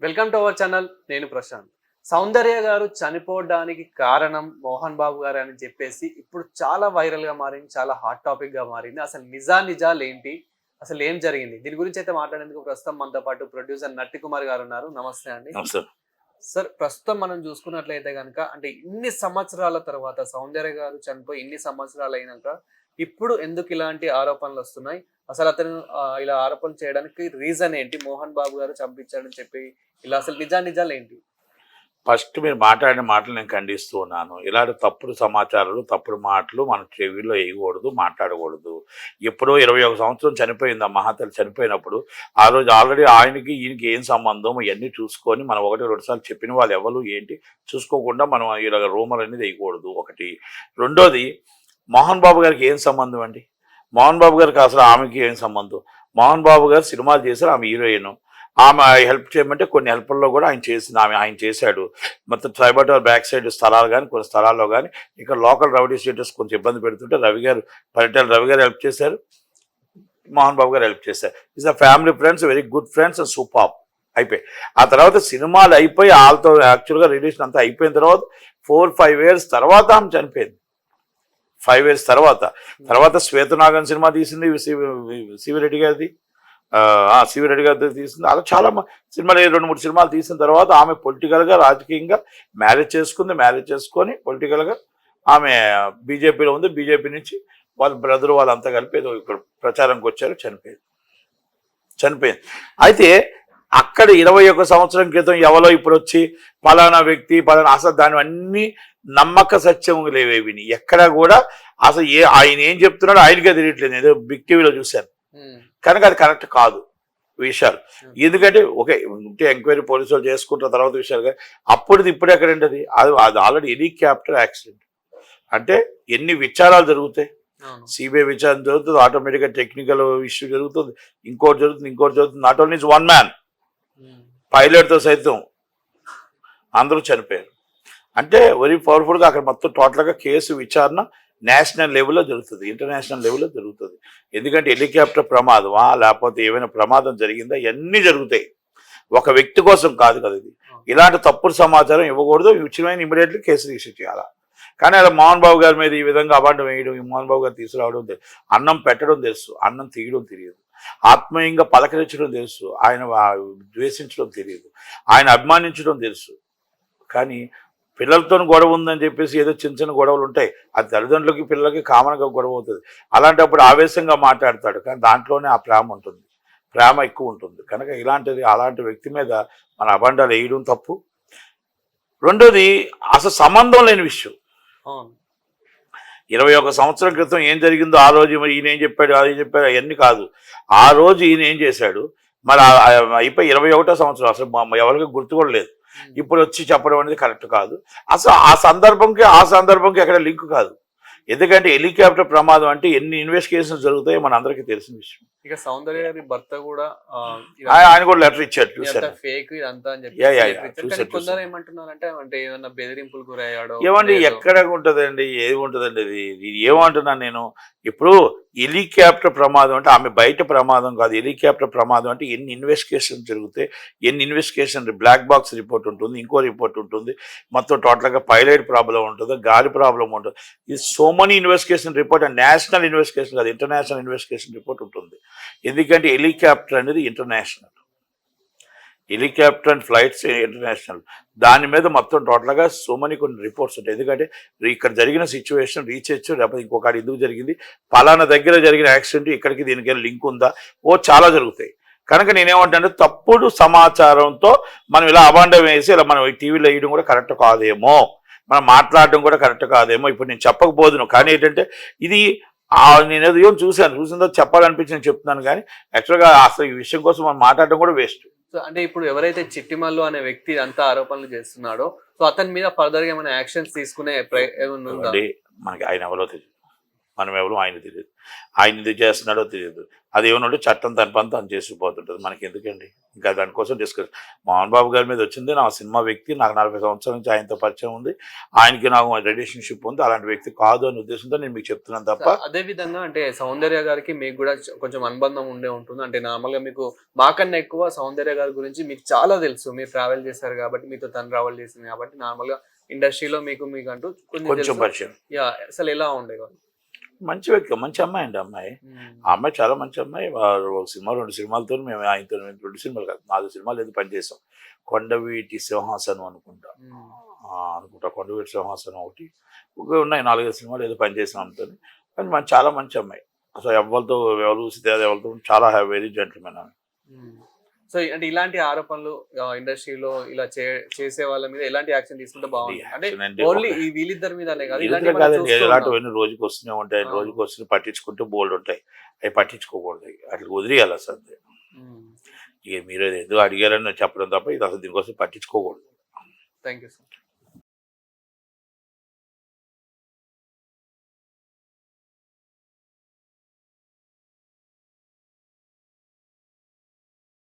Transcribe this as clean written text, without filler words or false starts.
Welcome to our channel. నేను ప్రశాంత్. సౌందర్య గారు చనిపోవడానికి కారణం మోహన్ బాబు గారు అని చెప్పేసి ఇప్పుడు చాలా వైరల్ గా మారింది. చాలా హాట్ టాపిక్ గా మారింది. అసలు నిజాలు ఏంటి? అసలు ఏం జరిగింది? దీని గురించి అయితే మాట్లాడేందుకు ప్రస్తుతం మనతో పాటు ప్రొడ్యూసర్ నట్టి కుమార్ గారు ఉన్నారు. నమస్తే అండి. నమస్తే. సార్, ప్రస్తుతం మనం చూసుకున్నట్లయితే గనుక అంటే ఇన్ని సంవత్సరాల తర్వాత సౌందర్య గారు చనిపోయి ఇన్ని సంవత్సరాలు అయినాక ఇప్పుడు ఎందుకు ఇలాంటి ఆరోపణలు వస్తున్నాయి? అసలు అతను ఇలా ఆరోపణలు చేయడానికి రీజన్ ఏంటి? మోహన్ బాబు గారు చంపించాడని చెప్పి ఇలా అసలు నిజాలేంటి? ఫస్ట్ మీరు మాట్లాడిన మాటలు నేను ఖండిస్తూ ఉన్నాను. ఇలాంటి తప్పుడు సమాచారాలు, తప్పుడు మాటలు మన చెవిలో వేయకూడదు, మాట్లాడకూడదు. ఎప్పుడో 21 సంవత్సరం చనిపోయింది ఆ మహాతల్లి. చనిపోయినప్పుడు ఆ రోజు ఆల్రెడీ ఆయనకి ఈయనకి ఏం సంబంధం ఇవన్నీ చూసుకొని మనం 1-2 సార్లు చెప్పిన వాళ్ళు ఎవరు ఏంటి చూసుకోకుండా మనం ఇలాగ రూమర్ అనేది వేయకూడదు ఒకటి. రెండోది, మోహన్ బాబు గారికి ఏం సంబంధం అండి? మోహన్ బాబు గారికి అసలు ఆమెకి ఏం సంబంధం? మోహన్ బాబు గారు సినిమాలు చేశారు, ఆమె హీరోయిన్. ఆమె హెల్ప్ చేయమంటే కొన్ని హెల్ప్ల్లో కూడా ఆయన చేసింది. ఆయన చేశాడు. మొత్తం సైబర్ టవర్ బ్యాక్ సైడ్ స్థలాలు కానీ కొన్ని స్థలాల్లో కానీ ఇక్కడ లోకల్ రౌడీ స్టేటస్ కొంచెం ఇబ్బంది పెడుతుంటే పరిటాల రవి గారు హెల్ప్ చేశారు, మోహన్ బాబు గారు హెల్ప్ చేశారు. Is a family friends, very good friends, super. అయిపోయి ఆ తర్వాత సినిమాలు అయిపోయి వాళ్ళతో యాక్చువల్గా రిలేషన్ అంతా అయిపోయిన తర్వాత 4-5 years తర్వాత ఆమె చనిపోయింది. 5 years తర్వాత శ్వేతనాగన్ సినిమా తీసింది సివిరెడ్డి గారిది. సివిరెడ్డి గారితో తీసింది. అలా చాలా సినిమాలు 2-3 సినిమాలు తీసిన తర్వాత ఆమె పొలిటికల్గా రాజకీయంగా మ్యారేజ్ చేసుకొని పొలిటికల్గా ఆమె బీజేపీలో ఉంది. బీజేపీ నుంచి వాళ్ళ బ్రదర్ వాళ్ళంతా కలిపి ఏదో ఇక్కడ ప్రచారంకి వచ్చారు, చనిపోయింది. అయితే అక్కడ 21 సంవత్సరం క్రితం ఎవరో ఇప్పుడు వచ్చి పలానా వ్యక్తి అసలు దాని అన్ని నమ్మక సత్యం లేవేవి ఎక్కడా కూడా అసలు ఆయన ఏం చెప్తున్నాడో ఆయనకే తెలియట్లేదు. ఏదో బిగ్ టీవీలో చూశాను కనుక అది కరెక్ట్ కాదు విషయాలు. ఎందుకంటే ఓకే ఉంటే ఎంక్వైరీ పోలీసు వాళ్ళు చేసుకుంటారు తర్వాత విషయాలు, కానీ అప్పుడు ఇప్పుడు ఎక్కడండి అది ఆల్రెడీ హెలికాప్టర్ యాక్సిడెంట్. అంటే ఎన్ని విచారాలు జరుగుతాయి, సిబిఐ విచారణ జరుగుతుంది, ఆటోమేటిక్గా టెక్నికల్ ఇష్యూ జరుగుతుంది, ఇంకోటి జరుగుతుంది. నాట్ ఓన్లీ వన్ మ్యాన్, పైలట్తో సైతం అందరూ చనిపోయారు. అంటే వెరీ పవర్ఫుల్గా అక్కడ మొత్తం టోటల్గా కేసు విచారణ నేషనల్ లెవెల్లో జరుగుతుంది, ఇంటర్నేషనల్ లెవెల్లో జరుగుతుంది. ఎందుకంటే హెలికాప్టర్ ప్రమాదమా లేకపోతే ఏమైనా ప్రమాదం జరిగిందా ఇవన్నీ జరుగుతాయి. ఒక వ్యక్తి కోసం కాదు కదా ఇది. ఇలాంటి తప్పుడు సమాచారం ఇవ్వకూడదు, ఇచ్చినమైన ఇమీడియట్లీ కేసు రిజిస్టర్ చేయాలా. కానీ అలా మోహన్ బాబు గారి మీద ఈ విధంగా అబాండం వేయడం, మోహన్ బాబు గారు తీసుకురావడం తెలుసు, అన్నం పెట్టడం తెలుసు, అన్నం తీయడం తెలియదు, ఆత్మీయంగా పలకరించడం తెలుసు, ఆయన ద్వేషించడం తెలియదు, ఆయన అభిమానించడం తెలుసు. కానీ పిల్లలతో గొడవ ఉందని చెప్పేసి ఏదో చిన్న గొడవలు ఉంటాయి, అది తల్లిదండ్రులకి పిల్లలకి కామన్గా గొడవ అవుతుంది. అలాంటప్పుడు ఆవేశంగా మాట్లాడతాడు, కానీ దాంట్లోనే ఆ ప్రేమ ఎక్కువ ఉంటుంది. కనుక అలాంటి వ్యక్తి మీద మన అబండాలు వేయడం తప్పు. రెండోది, అసలు సంబంధం లేని విషయం. 21 సంవత్సరం క్రితం ఏం జరిగిందో ఆ రోజు మరి ఈయన ఏం చెప్పాడు అది చెప్పాడు అవన్నీ కాదు. ఆ రోజు ఈయన ఏం చేశాడు మరి అయిపోయి 21వ సంవత్సరం అసలు ఎవరికి గుర్తు కూడా లేదు. ఇప్పుడు వచ్చి చెప్పడం అనేది కరెక్ట్ కాదు. అసలు ఆ సందర్భంకి ఎక్కడ లింక్ కాదు. ఎందుకంటే హెలికాప్టర్ ప్రమాదం అంటే ఎన్ని ఇన్వెస్టిగేషన్స్ జరుగుతాయో మన అందరికీ తెలిసిన విషయం. ఇక సౌందర్య గారి భర్త కూడా ఆయన కూడా లెటర్ ఇచ్చాడు, చూసాను. ఫేక్ ఇదంతా అని చెప్పి కొందరు ఏమంటున్నారంటే అంటే ఏమన్నా బెదిరింపులు గురయ్యాడో. ఏమండి ఎక్కడ ఉంటుందండి, ఏది ఉంటుందండి ఇది ఏమంటున్నాను నేను. ఇప్పుడు హెలికాప్టర్ ప్రమాదం అంటే ఆమె బయట ప్రమాదం కాదు, హెలికాప్టర్ ప్రమాదం అంటే ఎన్ని ఇన్వెస్టిగేషన్ జరుగుతాయి, ఎన్ని ఇన్వెస్టిగేషన్ బ్లాక్ బాక్స్ రిపోర్ట్ ఉంటుంది, ఇంకో రిపోర్ట్ ఉంటుంది, మొత్తం టోటల్గా పైలట్ ప్రాబ్లం ఉంటుంది, గాలి ప్రాబ్లం ఉంటుంది. ఇది so many investigation report, national investigation కాదు, ఇంటర్నేషనల్ ఇన్వెస్టిగేషన్ రిపోర్ట్ ఉంటుంది. ఎందుకంటే హెలికాప్టర్ అనేది international, helicopter and flights international. దాని మీద మొత్తం టోటల్గా సో మెనీ కొన్ని రిపోర్ట్స్ ఉంటాయి. ఎందుకంటే ఇక్కడ జరిగిన సిచ్యువేషన్ రీసెర్చ్, లేకపోతే ఇంకొకటి ఎందుకు జరిగింది, పలానా దగ్గర జరిగిన యాక్సిడెంట్ ఇక్కడికి దీనికి లింక్ ఉందా, చాలా జరుగుతాయి. కనుక నేనేమంటే తప్పుడు సమాచారంతో మనం ఇలా అబాండం వేసి ఇలా మనం టీవీలో వేయడం కూడా కరెక్ట్ కాదేమో, మనం మాట్లాడడం కూడా కరెక్ట్ కాదేమో. ఇప్పుడు నేను చెప్పకపోదును, కానీ ఏంటంటే ఇది నేను ఏదో చూసిందో చెప్పాలనిపించి చెప్తున్నాను. కానీ యాక్చువల్గా అసలు ఈ విషయం కోసం మనం మాట్లాడడం కూడా వేస్ట్. సో అంటే ఇప్పుడు ఎవరైతే చిట్టిమల్లు అనే వ్యక్తి అంతా ఆరోపణలు చేస్తున్నాడో, సో అతని మీద ఫర్దర్ గా ఏమైనా యాక్షన్స్ తీసుకునే మనకి ఆయన ఎవరో తెలియదు. మనం ఎవరు ఆయన తెలియదు. ఆయన ఎందుకు చేస్తున్నాడో తెలియదు. అది ఏమన్నా చట్టం తన పని తను చేసుకుపోతుంటుంది. మనకి ఎందుకండి? ఇంకా దానికోసం డిస్కస్. మోహన్ బాబు గారి మీద వచ్చింది నా సినిమా వ్యక్తి. నాకు 40 సంవత్సరాల నుంచి ఆయనతో పరిచయం ఉంది. ఆయనకి నాకు రిలేషన్షిప్ ఉంది. అలాంటి వ్యక్తి కాదు అనే ఉద్దేశంతో నేను మీకు చెప్తున్నాను తప్ప. అదే విధంగా అంటే సౌందర్య గారికి మీకు కూడా కొంచెం అనుబంధం ఉండే ఉంటుంది. అంటే నార్మల్గా మీకు మాకన్నా ఎక్కువ సౌందర్య గారి గురించి మీకు చాలా తెలుసు. మీరు ట్రావెల్ చేశారు కాబట్టి, మీతో తను ట్రావెల్ చేసింది కాబట్టి నార్మల్గా ఇండస్ట్రీలో మీకు అంటూ కొంచెం పరిచయం. అసలు ఎలా ఉండేవాళ్ళు? మంచి వ్యక్తి, మంచి అమ్మాయి అండి అమ్మాయి. ఆ అమ్మాయి చాలా మంచి అమ్మాయి. ఒక సినిమా 2 సినిమాలతో మేము ఆయనతో 2 సినిమాలు కాదు 4 సినిమాలు ఏదో పనిచేసాం. కొండవీటి సింహాసనం అనుకుంటా. కొండవీటి సింహాసనం ఒకటి ఉన్నాయి. 4-5 సినిమాలు ఏదో పనిచేసాం ఆమెతో. కానీ మన చాలా మంచి అమ్మాయి. అసలు ఎవరితో చూస్తే ఎవరితో చాలా వెరీ జెంటిల్మెన్ ఆమె. సో అంటే ఇలాంటి ఆరోపణలు ఇండస్ట్రీలో ఇలా చేసే వాళ్ళ మీద ఎలాంటి యాక్షన్ తీసుకుంటే బాగుంటుంది? అంటే ఓన్లీ ఈ వీళ్ళిద్దరి మీదనే కాదు, ఇలాంటివన్నీ రోజుకి వస్తూనే ఉంటాయి. రోజుకి వస్తూనే పట్టించుకుంటూ బోల్డ్ ఉంటాయి. అవి పట్టించుకోకూడదు. అట్లా వదిలేయాలి అసలు. ఇక మీరు ఎందుకు అడిగారని చెప్పడం తప్ప ఇది అసలు దీనికోసం పట్టించుకోకూడదు. Thank you sir.